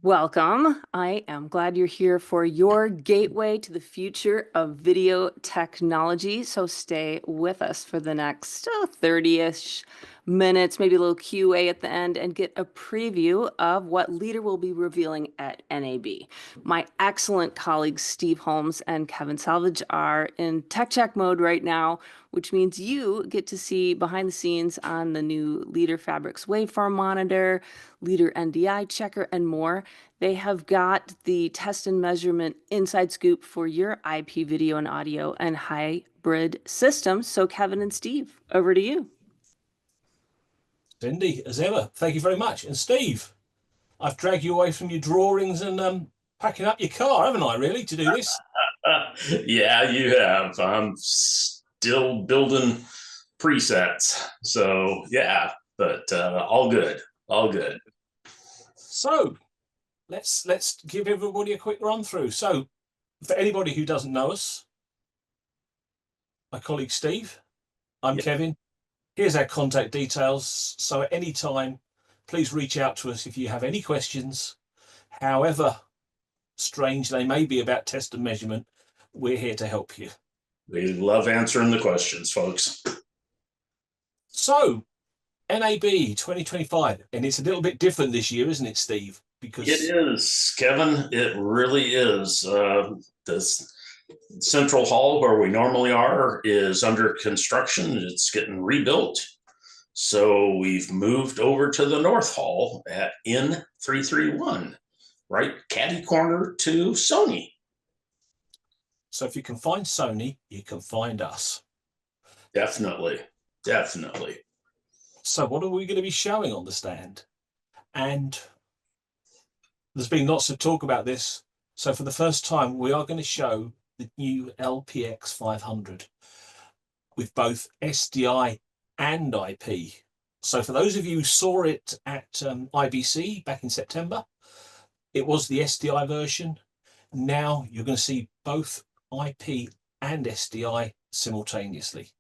Welcome. I am glad you're here for your gateway to the future of video technology. So stay with us for the next 30-ish minutes, maybe a little QA at the end, and get a preview of what Leader will be revealing at NAB. My excellent colleagues Steve Holmes and Kevin Salvage are in tech check mode right now, which means you get to see behind the scenes on the new LeaderPhabrix waveform monitor, Leader NDI Checker, and more. They have got the test and measurement inside scoop for your IP video and audio and hybrid systems. So Kevin and Steve, over to you. Cindy, as ever, thank you very much. And Steve, I've dragged you away from your drawings and packing up your car, haven't I, really, to do this? Yeah, you have. I'm still building presets. So, yeah, but all good, all good. So let's give everybody a quick run through. So for anybody who doesn't know us, my colleague Steve, I'm Kevin. Here's our contact details. So at any time, please reach out to us if you have any questions, however strange they may be about test and measurement. We're here to help you. We love answering the questions, folks. So NAB 2025, and it's a little bit different this year, isn't it, Steve? Because it is, Kevin. It really is. This central hall where we normally are is under construction. It's getting rebuilt. So we've moved over to the North Hall at N331, right catty corner to Sony. So if you can find Sony, you can find us. Definitely, definitely. So what are we going to be showing on the stand? And there's been lots of talk about this. So for the first time, we are going to show the new LPX500 with both SDI and IP. So for those of you who saw it at IBC back in September, it was the SDI version. Now you're going to see both IP and SDI simultaneously.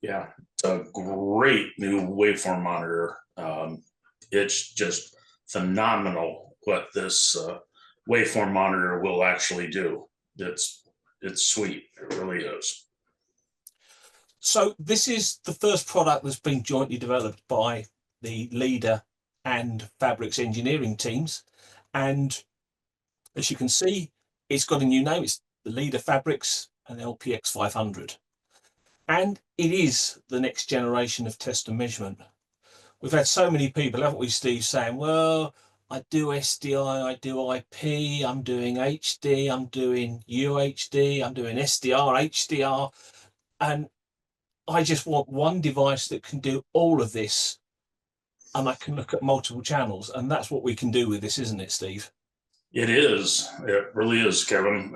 Yeah, it's a great new waveform monitor. It's just phenomenal what this waveform monitor will actually do. It's sweet. It really is. So this is the first product that's been jointly developed by the Leader and PHABRIX engineering teams. And as you can see, it's got a new name. It's the LeaderPhabrix and LPX500. And it is the next generation of test and measurement. We've had so many people, haven't we, Steve, saying, well, I do SDI, I do IP, I'm doing HD, I'm doing UHD, I'm doing SDR, HDR, and I just want one device that can do all of this, and I can look at multiple channels, and that's what we can do with this, isn't it, Steve? It is. It really is, Kevin.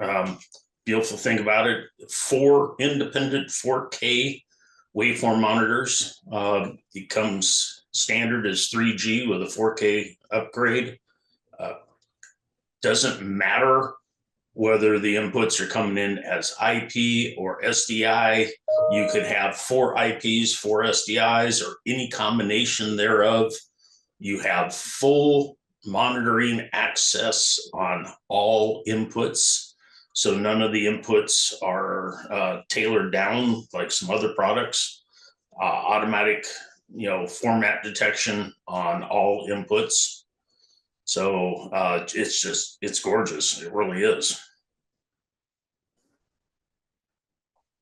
Beautiful thing about it, 4 independent 4K waveform monitors. It comes standard as 3G with a 4K upgrade. Doesn't matter whether the inputs are coming in as IP or SDI. You could have 4 IPs, 4 SDIs, or any combination thereof. You have full monitoring access on all inputs. So none of the inputs are tailored down like some other products. Automatic, format detection on all inputs. So it's gorgeous. It really is.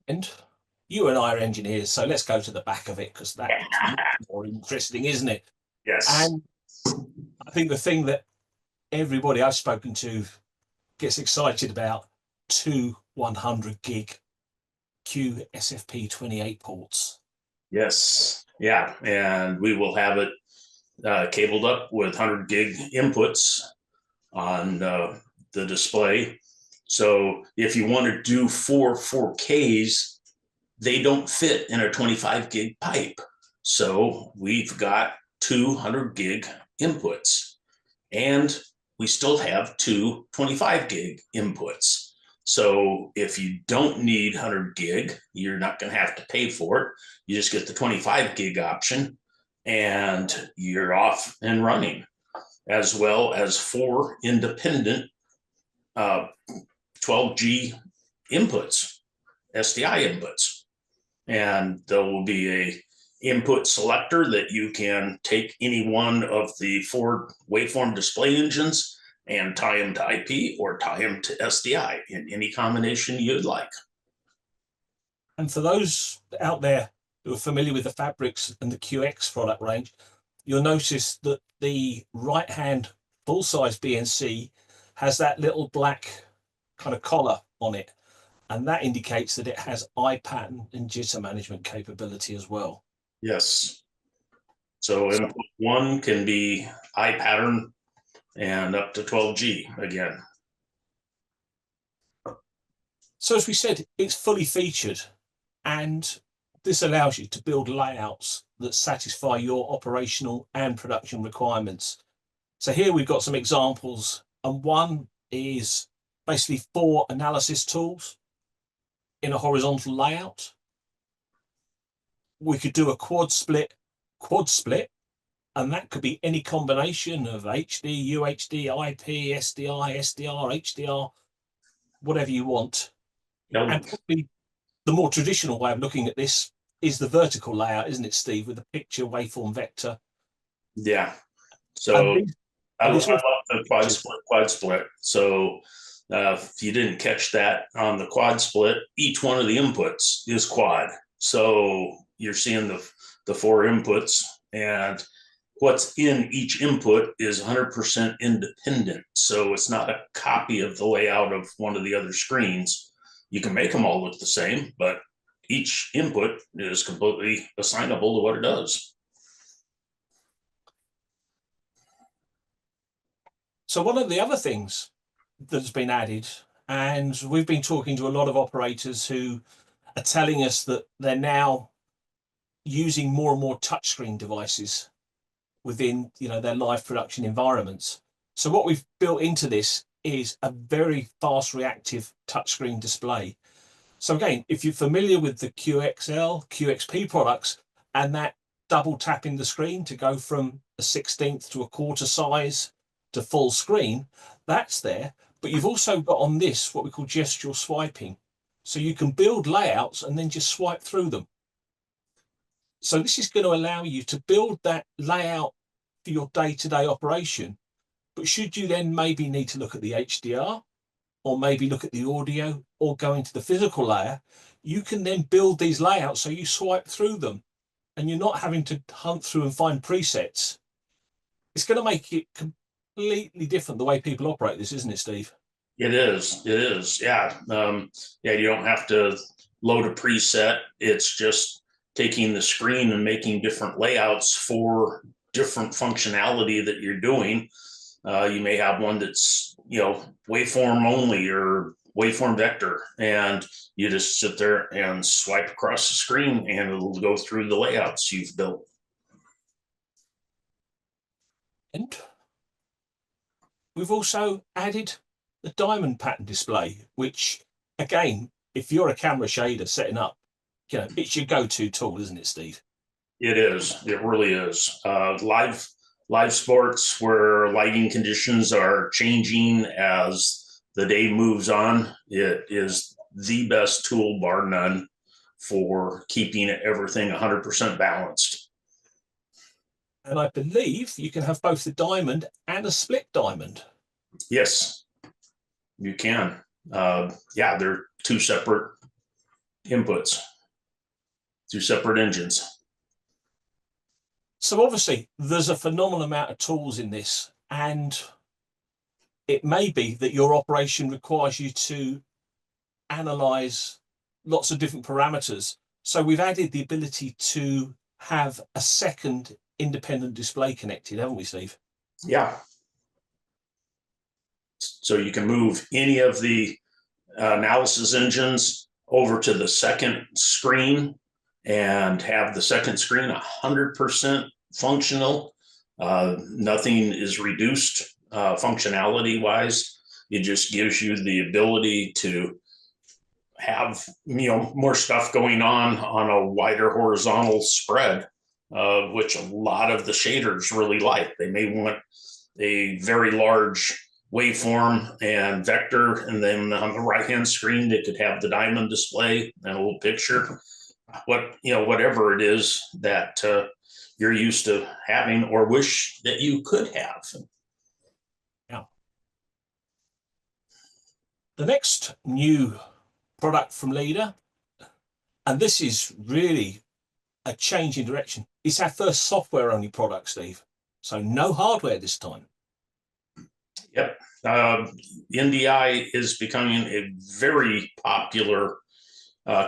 And you and I are engineers, so let's go to the back of it, because that's more interesting, isn't it? Yes. And I think the thing that everybody I've spoken to gets excited about, 2 100 gig QSFP28 ports. Yes. Yeah. And we will have it cabled up with 100 gig inputs on the display. So if you want to do 4 4Ks, they don't fit in a 25 gig pipe. So we've got 200 gig inputs, and we still have 2 25 gig inputs. So if you don't need 100 gig, you're not going to have to pay for it. You just get the 25 gig option and you're off and running. as well as 4 independent 12G inputs, SDI inputs. And there will be a input selector that you can take any one of the 4 waveform display engines and tie them to IP or tie them to SDI in any combination you'd like. And for those out there who are familiar with the Phabrix and the QX product range, you'll notice that the right-hand full-size BNC has that little black kind of collar on it, and that indicates that it has eye pattern and jitter management capability as well. Yes. So input 1 can be eye pattern and up to 12G again. So as we said, it's fully featured, and this allows you to build layouts that satisfy your operational and production requirements. So here we've got some examples, and one is basically 4 analysis tools in a horizontal layout. We could do a quad split, and that could be any combination of HD, UHD, IP, SDI, SDR, HDR, whatever you want. And probably the more traditional way of looking at this is the vertical layout, isn't it, Steve, with the picture waveform vector? Yeah. So I love the quad split. So if you didn't catch that on the quad split, each one of the inputs is quad. So you're seeing the 4 inputs, and what's in each input is 100% independent. So it's not a copy of the layout of one of the other screens. You can make them all look the same, but each input is completely assignable to what it does. So one of the other things that's been added, and we've been talking to a lot of operators who are telling us that they're now using more and more touchscreen devices within, their live production environments. So what we've built into this is a very fast reactive touchscreen display. So again, if you're familiar with the QXL, QXP products, and that double tapping the screen to go from a 1/16 to a quarter size to full screen, that's there. But you've also got on this what we call gestural swiping. So you can build layouts and then just swipe through them. So this is going to allow you to build that layout for your day-to-day operation. But should you then maybe need to look at the HDR, or maybe look at the audio, or go into the physical layer, you can then build these layouts so you swipe through them and you're not having to hunt through and find presets. It's going to make it completely different the way people operate this, isn't it, Steve? It is. It is. Yeah. Yeah. You don't have to load a preset. It's just taking the screen and making different layouts for different functionality that you're doing. You may have one that's, waveform only or waveform vector, and you just sit there and swipe across the screen and it'll go through the layouts you've built. And we've also added the diamond pattern display, which again, if you're a camera shader setting up, it's your go-to tool, isn't it, Steve? It is. It really is. Live sports where lighting conditions are changing as the day moves on, it is the best tool, bar none, for keeping everything 100% balanced. And I believe you can have both the diamond and a split diamond. Yes, you can. Yeah, they're 2 separate inputs, 2 separate engines. So obviously there's a phenomenal amount of tools in this, and it may be that your operation requires you to analyze lots of different parameters. So we've added the ability to have a second independent display connected, haven't we, Steve? Yeah. So you can move any of the analysis engines over to the second screen and have the second screen 100% functional. Nothing is reduced functionality wise. It just gives you the ability to have more stuff going on a wider horizontal spread, which a lot of the shaders really like. They may want a very large waveform and vector, and then on the right-hand screen, they could have the diamond display and a little picture, whatever it is that you're used to having or wish that you could have. Yeah. The next new product from Leader, and this is really a change in direction. It's our first software-only product, Steve. So no hardware this time. Yep. NDI is becoming a very popular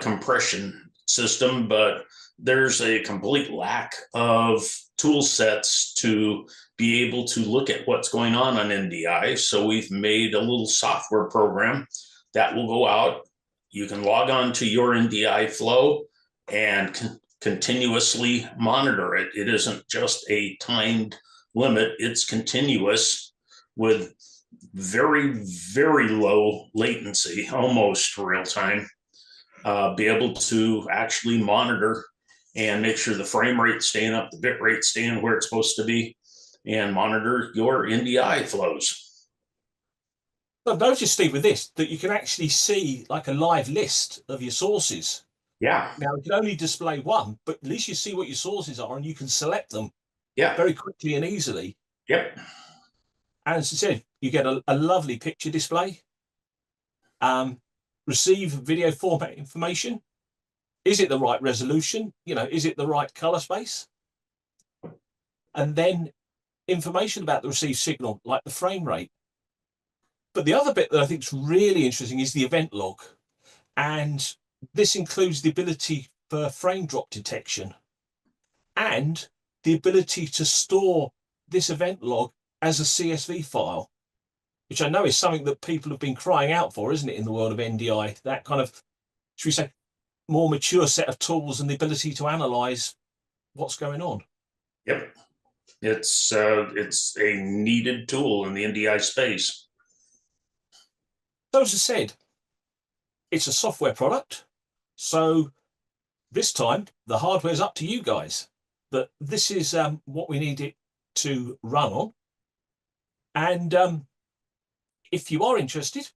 compression system, but there's a complete lack of tool sets to be able to look at what's going on NDI. So we've made a little software program that will go out. You can log on to your NDI flow and continuously monitor it. It isn't just a timed limit, it's continuous with very, very low latency, almost real time. Be able to actually monitor and make sure the frame rate's staying up, the bit rate staying where it's supposed to be, and monitor your NDI flows. I've noticed, Steve, with this, that you can actually see like a live list of your sources. Yeah. Now, you can only display one, but at least you see what your sources are and you can select them very quickly and easily. Yep. And as I said, you get a lovely picture display. Receive video format information. Is it the right resolution? Is it the right color space? And then information about the received signal, like the frame rate. But the other bit that I think is really interesting is the event log. And this includes the ability for frame drop detection and the ability to store this event log as a CSV file, which I know is something that people have been crying out for, isn't it, in the world of NDI? That kind of, should we say, more mature set of tools and the ability to analyze what's going on. Yep. It's a needed tool in the NDI space. So as I said, it's a software product. So this time the hardware's up to you guys, but this is what we need it to run on. And if you are interested,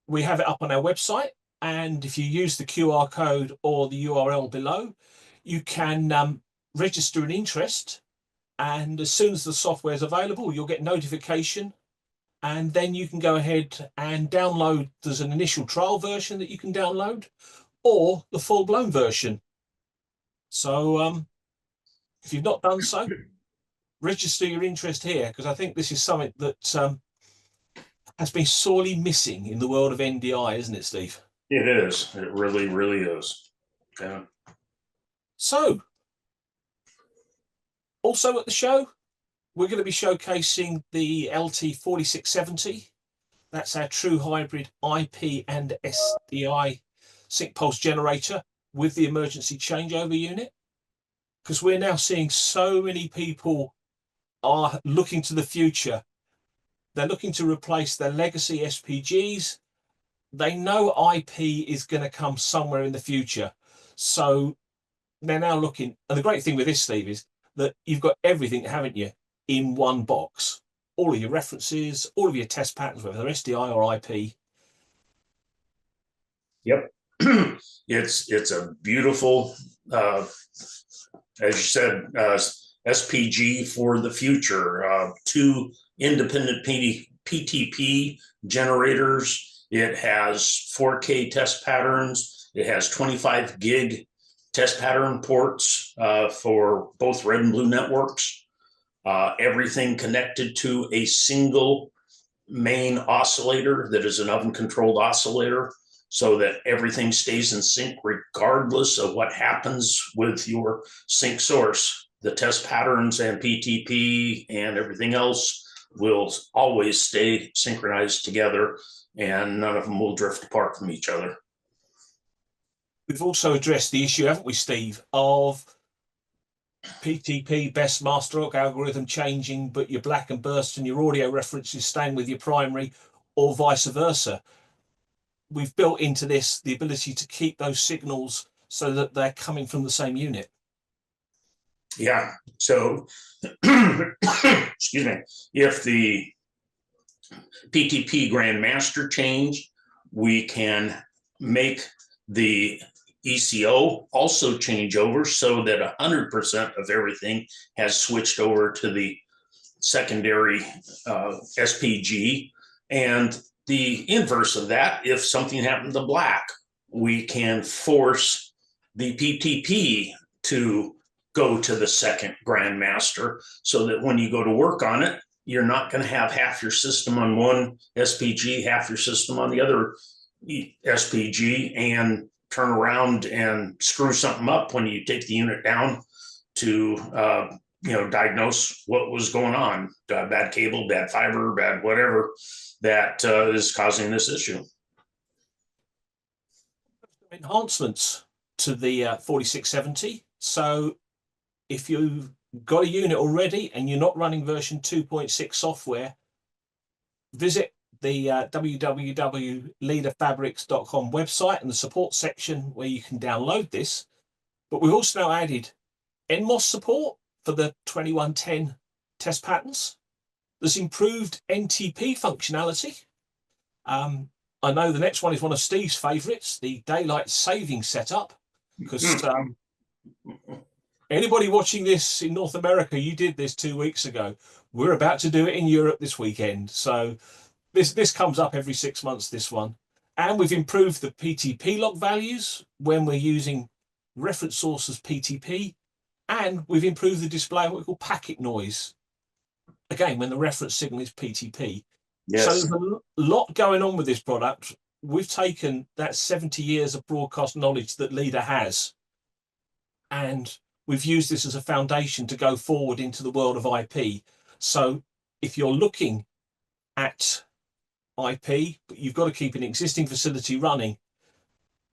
we have it up on our website. And if you use the QR code or the URL below, you can register an interest. And as soon as the software is available, you'll get notification. And then you can go ahead and download. There's an initial trial version that you can download, or the full-blown version. So if you've not done so, register your interest here, because I think this is something that has been sorely missing in the world of NDI, isn't it, Steve? It is. It really, really is. Yeah. So, also at the show, we're going to be showcasing the LT4670. That's our true hybrid IP and SDI sync pulse generator with the emergency changeover unit. Because we're now seeing so many people are looking to the future. They're looking to replace their legacy SPGs. They know IP is going to come somewhere in the future. So they're now looking. And the great thing with this, Steve, is that you've got everything, haven't you, in one box. All of your references, all of your test patterns, whether they're SDI or IP. Yep. It's a beautiful, as you said, SPG for the future. 2 independent PTP generators. It has 4K test patterns. It has 25 gig test pattern ports for both red and blue networks. Everything connected to a single main oscillator that is an oven-controlled oscillator, so that everything stays in sync regardless of what happens with your sync source. The test patterns and PTP and everything else will always stay synchronized together, and none of them will drift apart from each other. We've also addressed the issue, haven't we, Steve, of PTP best master algorithm changing, but your black and burst and your audio references staying with your primary, or vice versa. We've built into this the ability to keep those signals so that they're coming from the same unit. Yeah. So, excuse me, if the PTP Grandmaster change, we can make the ECO also change over so that 100% of everything has switched over to the secondary SPG. And the inverse of that, if something happened to black, we can force the PTP to go to the second Grandmaster so that when you go to work on it, you're not going to have half your system on one SPG, half your system on the other SPG, and turn around and screw something up when you take the unit down to diagnose what was going on. Bad cable, bad fiber, bad whatever that is causing this issue. Enhancements to the 4670. So if you've got a unit already and you're not running version 2.6 software, visit the www.LeaderPhabrix.com website and the support section where you can download this. But we've also now added NMOS support for the 2110 test patterns. There's improved NTP functionality. I know the next one is one of Steve's favorites, the daylight saving setup, because anybody watching this in North America, you did this 2 weeks ago. We're about to do it in Europe this weekend. So this comes up every 6 months, this one. And we've improved the PTP log values when we're using reference source as PTP. And we've improved the display of what we call packet noise. Again, when the reference signal is PTP. Yes. So there's a lot going on with this product. We've taken that 70 years of broadcast knowledge that Leader has, and we've used this as a foundation to go forward into the world of IP. So if you're looking at IP, but you've got to keep an existing facility running,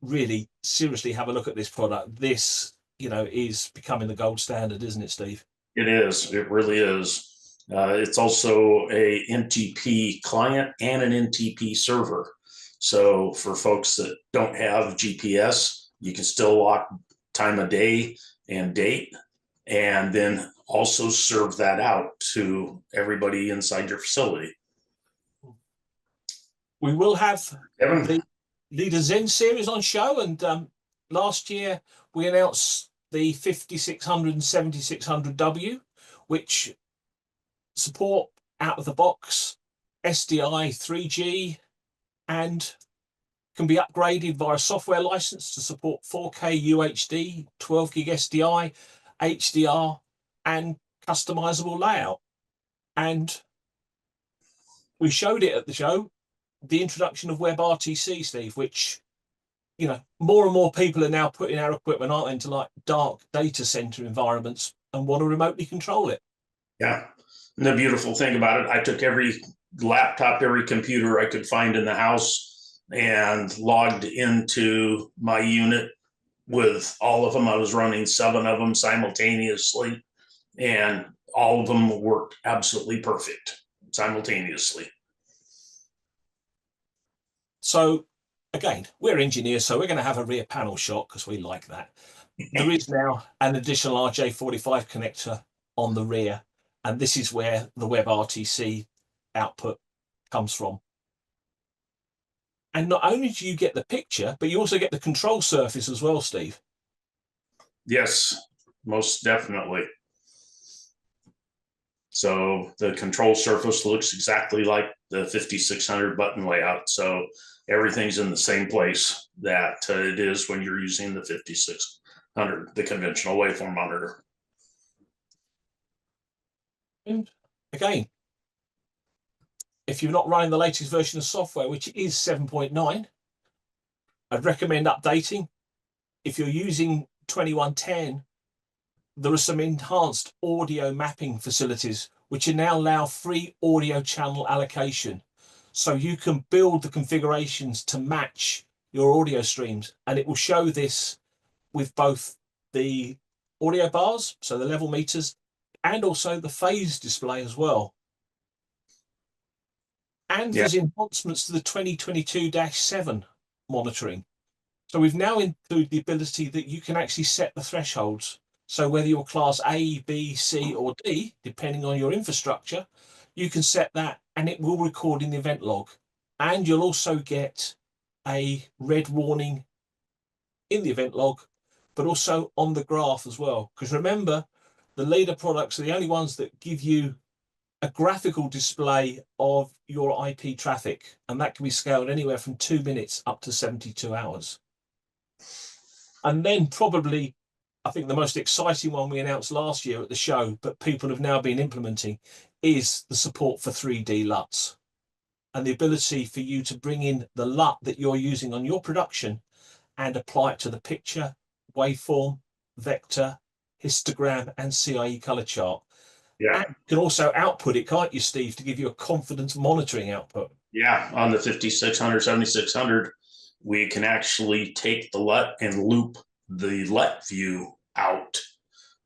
really seriously have a look at this product. This, is becoming the gold standard, isn't it, Steve? It is. It really is. It's also a NTP client and an NTP server. So for folks that don't have GPS, you can still lock time of day and date, and then also serve that out to everybody inside your facility. We will have Evan? the Leader Zen series on show, and last year we announced the 5600 and 7600W, which support out of the box SDI 3G and can be upgraded via software license to support 4K UHD, 12 gig SDI, HDR, and customizable layout. And we showed it at the show, the introduction of WebRTC, Steve, which, more and more people are now putting our equipment out into like dark data center environments and want to remotely control it. Yeah. And the beautiful thing about it, I took every laptop, every computer I could find in the house and logged into my unit with all of them. I was running 7 of them simultaneously, and all of them worked absolutely perfect simultaneously. So again, we're engineers, so we're going to have a rear panel shot because we like that. There is now an additional RJ45 connector on the rear, and this is where the WebRTC output comes from. And not only do you get the picture, but you also get the control surface as well, Steve. Yes, most definitely. So the control surface looks exactly like the 5600 button layout. So everything's in the same place that it is when you're using the 5600, the conventional waveform monitor. And again, if you're not running the latest version of software, which is 7.9, I'd recommend updating. If you're using 2110, there are some enhanced audio mapping facilities which now allow free audio channel allocation. So you can build the configurations to match your audio streams, and it will show this with both the audio bars, so the level meters, and also the phase display as well. And there's enhancements to the 2022-7 monitoring. So we've now included the ability that you can actually set the thresholds. So whether you're class A, B, C, or D, depending on your infrastructure, you can set that and it will record in the event log. And you'll also get a red warning in the event log, but also on the graph as well. Because remember, the Leader products are the only ones that give you a graphical display of your IP traffic, and that can be scaled anywhere from 2 minutes up to 72 hours. And then probably, I think the most exciting one we announced last year at the show, but people have now been implementing, is the support for 3D LUTs and the ability for you to bring in the LUT that you're using on your production and apply it to the picture, waveform, vector, histogram, and CIE color chart. Yeah. And you can also output it, can't you, Steve, to give you a confidence monitoring output? Yeah. On the 5600, 7600, we can actually take the LUT and loop the LUT view out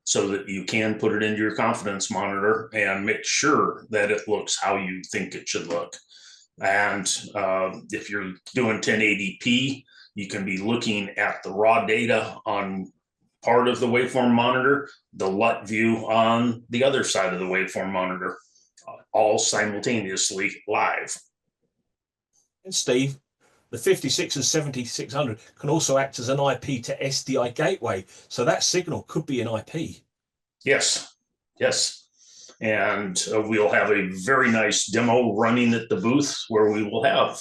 so that you can put it into your confidence monitor and make sure that it looks how you think it should look. And if you're doing 1080p, you can be looking at the raw data on part of the waveform monitor, the LUT view on the other side of the waveform monitor, all simultaneously live. And Steve, the 56 and 7600 can also act as an IP to SDI gateway. So that signal could be an IP. Yes, yes. And we'll have a very nice demo running at the booth where we will have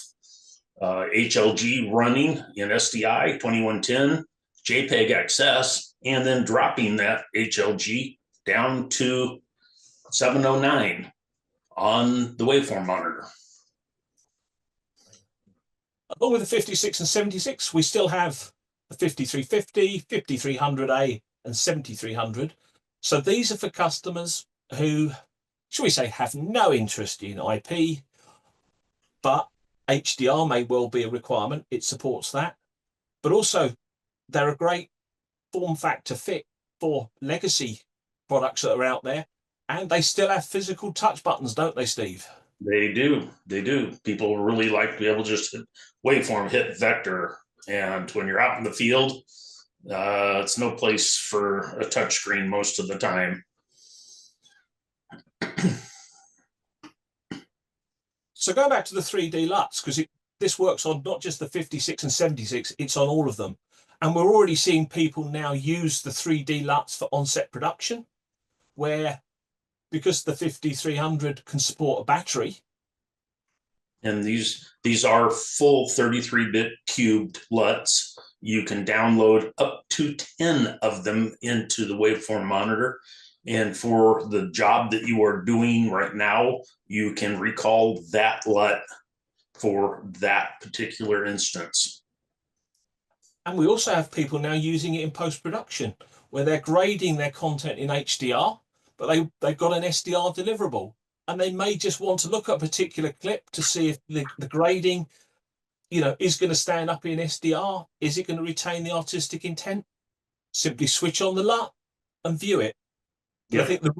HLG running in SDI 2110, JPEG XS, and then dropping that HLG down to 709 on the waveform monitor. Along with the 56 and 76, we still have the 5350, 5300A, and 7300. So these are for customers who, shall we say, have no interest in IP, but HDR may well be a requirement. It supports that. But also, they're a great form factor fit for legacy products that are out there. And they still have physical touch buttons, don't they, Steve? They do. They do. People really like to be able to just hit waveform, hit vector. And when you're out in the field, it's no place for a touchscreen most of the time. So going back to the 3D LUTs, because this works on not just the 56 and 76, it's on all of them. And we're already seeing people now use the 3D LUTs for on-set production, where because the 5300 can support a battery. And these are full 33-bit cubed LUTs. You can download up to 10 of them into the waveform monitor. And for the job that you are doing right now, you can recall that LUT for that particular instance. And we also have people now using it in post-production, where they're grading their content in HDR, but they've got an SDR deliverable. And they may just want to look at a particular clip to see if the grading, is going to stand up in SDR. Is it going to retain the artistic intent? Simply switch on the LUT and view it. Yeah. I think the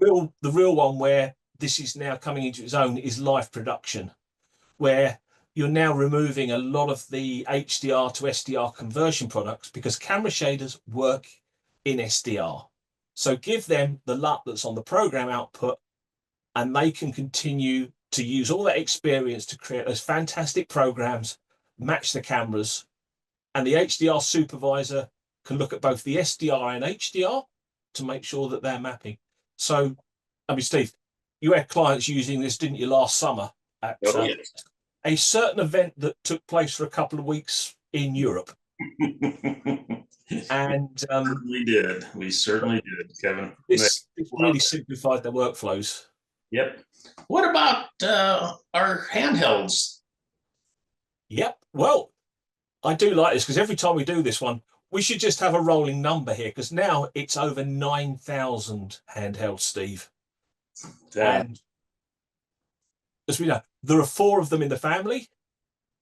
real one where this is now coming into its own is live production, where you're now removing a lot of the HDR to SDR conversion products because camera shaders work in SDR. So give them the LUT that's on the program output, and they can continue to use all that experience to create those fantastic programs, match the cameras, and the HDR supervisor can look at both the SDR and HDR to make sure that they're mapping. So, Steve, you had clients using this, didn't you, last summer at a certain event that took place for a couple of weeks in Europe? And certainly did. We certainly did, Kevin. This really simplified their workflows. Yep. What about our handhelds? Yep. Well, I do like this because every time we do this one, we should just have a rolling number here because now it's over 9,000 handhelds, Steve. And as we know, there are 4 of them in the family: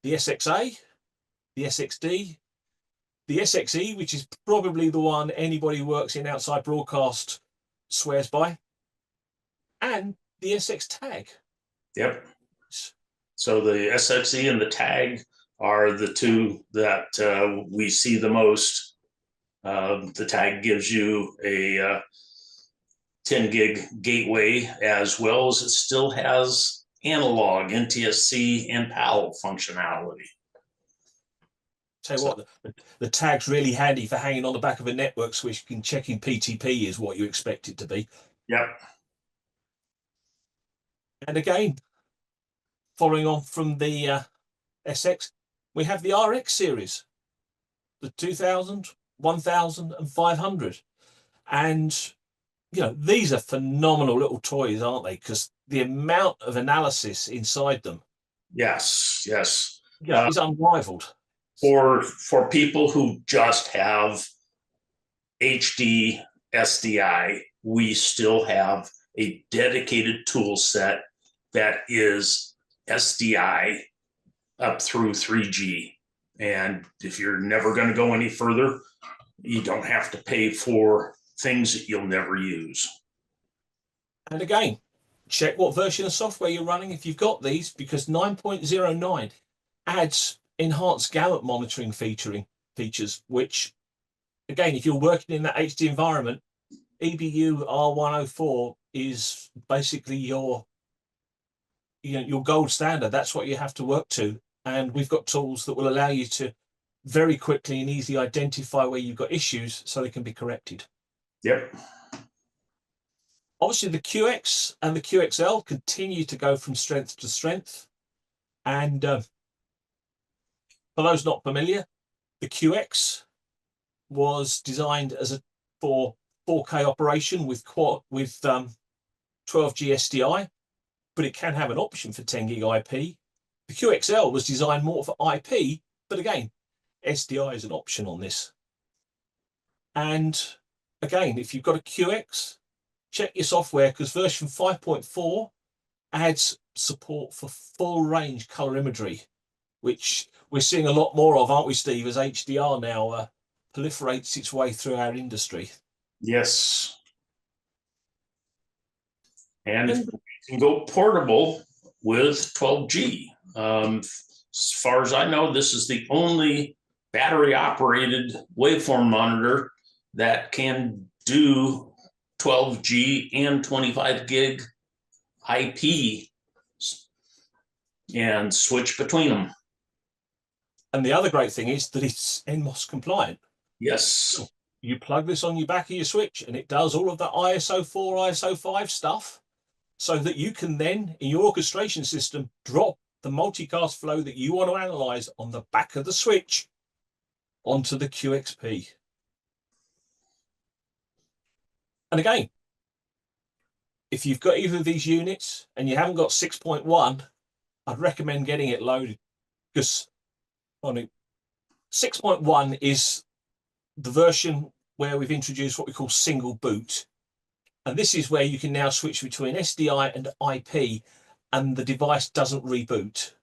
the SXA, the SXD, the SXE, which is probably the one anybody who works in outside broadcast swears by, and the SX tag. Yep. So the SXE and the tag are the 2 that we see the most The tag gives you a 10 gig gateway, as well as it still has analog NTSC and PAL functionality. Tell you what, the tag's really handy for hanging on the back of a network switch and checking PTP is what you expect it to be. Yep. And again, following on from the SX, we have the RX series, the 2000, 1000 and 500. And, you know, these are phenomenal little toys, aren't they? Because the amount of analysis inside them, Yes, yes. is unrivaled. For people who just have HD SDI, we still have a dedicated tool set that is SDI up through 3G. And if you're never going to go any further, you don't have to pay for things that you'll never use. And again, check what version of software you're running if you've got these, because 9.09 adds enhanced gamut monitoring features, which, again, if you're working in that HD environment, EBU R104 is basically your gold standard. That's what you have to work to. And we've got tools that will allow you to very quickly and easily identify where you've got issues so they can be corrected. Yep. Obviously, the QX and the QXL continue to go from strength to strength. And for those not familiar, the QX was designed for 4K operation with 12G SDI, but it can have an option for 10 gig IP. The QXL was designed more for IP, but again, SDI is an option on this. And again, if you've got a QX, check your software, because version 5.4 adds support for full range color imagery, which we're seeing a lot more of, aren't we, Steve, as HDR now proliferates its way through our industry. Yes. And you can go portable with 12G. As far as I know, this is the only battery operated waveform monitor that can do 12G and 25 gig IP and switch between them. And the other great thing is that it's NMOS compliant. Yes. You plug this on your back of your switch and it does all of the ISO 4, ISO 5 stuff, so that you can then, in your orchestration system, drop the multicast flow that you want to analyze on the back of the switch onto the QXP. And again, if you've got either of these units and you haven't got 6.1, I'd recommend getting it loaded, because 6.1 is the version where we've introduced what we call single boot. And this is where you can now switch between SDI and IP and the device doesn't reboot.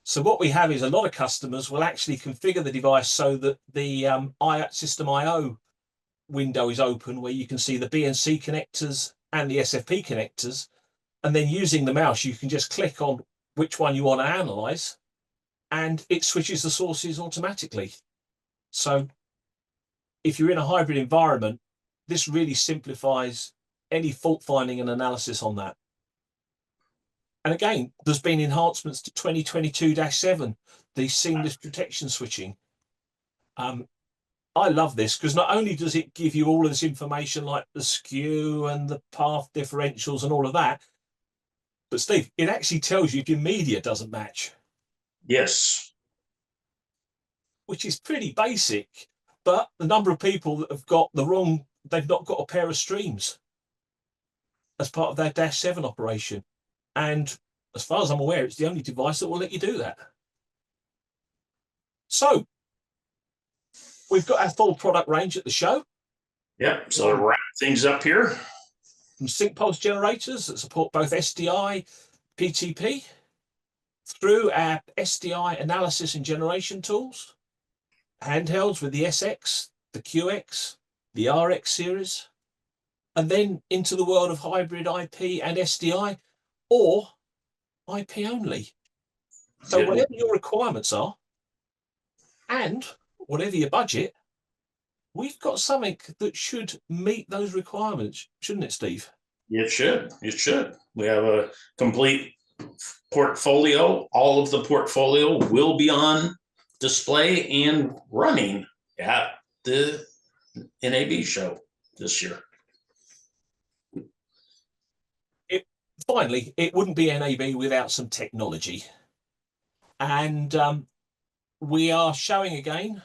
So what we have is a lot of customers will actually configure the device so that the system IO window is open, where you can see the BNC connectors and the SFP connectors. And then using the mouse, you can just click on which one you want to analyze and it switches the sources automatically. So if you're in a hybrid environment, this really simplifies any fault finding and analysis on that. And again, there's been enhancements to 2022-7, the seamless protection switching. I love this, because not only does it give you all of this information like the skew and the path differentials and all of that, but Steve, it actually tells you if your media doesn't match. Yes. Which is pretty basic, but the number of people that have got they've not got a pair of streams as part of their -7 operation. And as far as I'm aware, it's the only device that will let you do that. So we've got our full product range at the show. Yep. So to wrap things up here, From sync pulse generators that support both SDI, PTP, through our SDI analysis and generation tools, handhelds with the SX, the QX, the RX series, and then into the world of hybrid IP and SDI, or IP only. So whatever your requirements are, and whatever your budget, we've got something that should meet those requirements, shouldn't it, Steve? It should. It should. We have a complete portfolio. All of the portfolio will be on display and running at the NAB show this year. Finally, it wouldn't be NAB without some technology. And we are showing again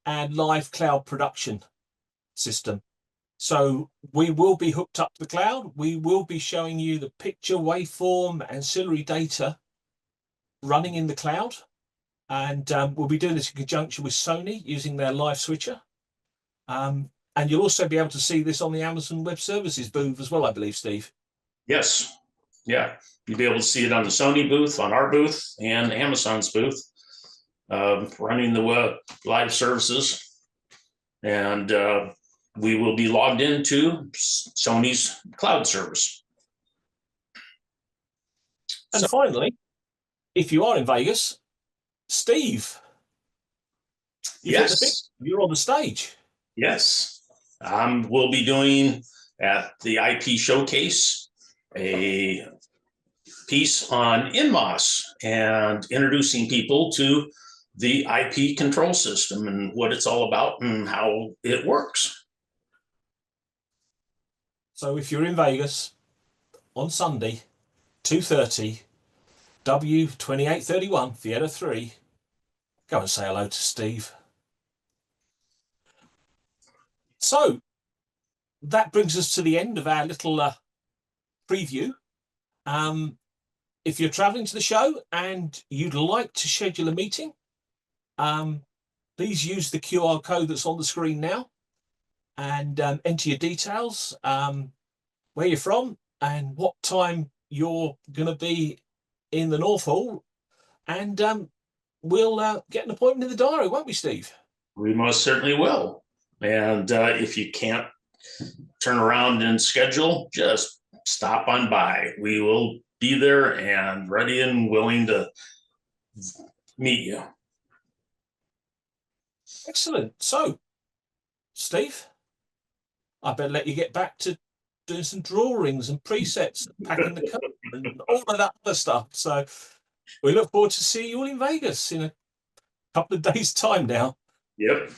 our live cloud production system. So we will be hooked up to the cloud. We will be showing you the picture, waveform, ancillary data running in the cloud. And we'll be doing this in conjunction with Sony using their live switcher. And you'll also be able to see this on the Amazon Web Services booth as well, I believe, Steve. Yes. Yeah. You'll be able to see it on the Sony booth, on our booth, and Amazon's booth, running the live services. And we will be logged into Sony's cloud service. And finally, if you are in Vegas, Steve, Yes, you're on the stage. yes. We'll be doing at the IP showcase a piece on NMOS and introducing people to the IP control system and what it's all about and how it works. So if you're in Vegas on Sunday, 2:30, W2831, Theatre 3, go and say hello to Steve. So that brings us to the end of our little preview. If you're traveling to the show and you'd like to schedule a meeting, please use the QR code that's on the screen now and enter your details, where you're from and what time you're going to be in the North Hall, and we'll get an appointment in the diary, won't we, Steve? We most certainly will. And if you can't turn around and schedule, just stop on by. We will be there and ready and willing to meet you. Excellent. So, Steve, I better let you get back to doing some drawings and presets, and packing the coat and all of that other stuff. So we look forward to seeing you all in Vegas in a couple of days' time now. Yep.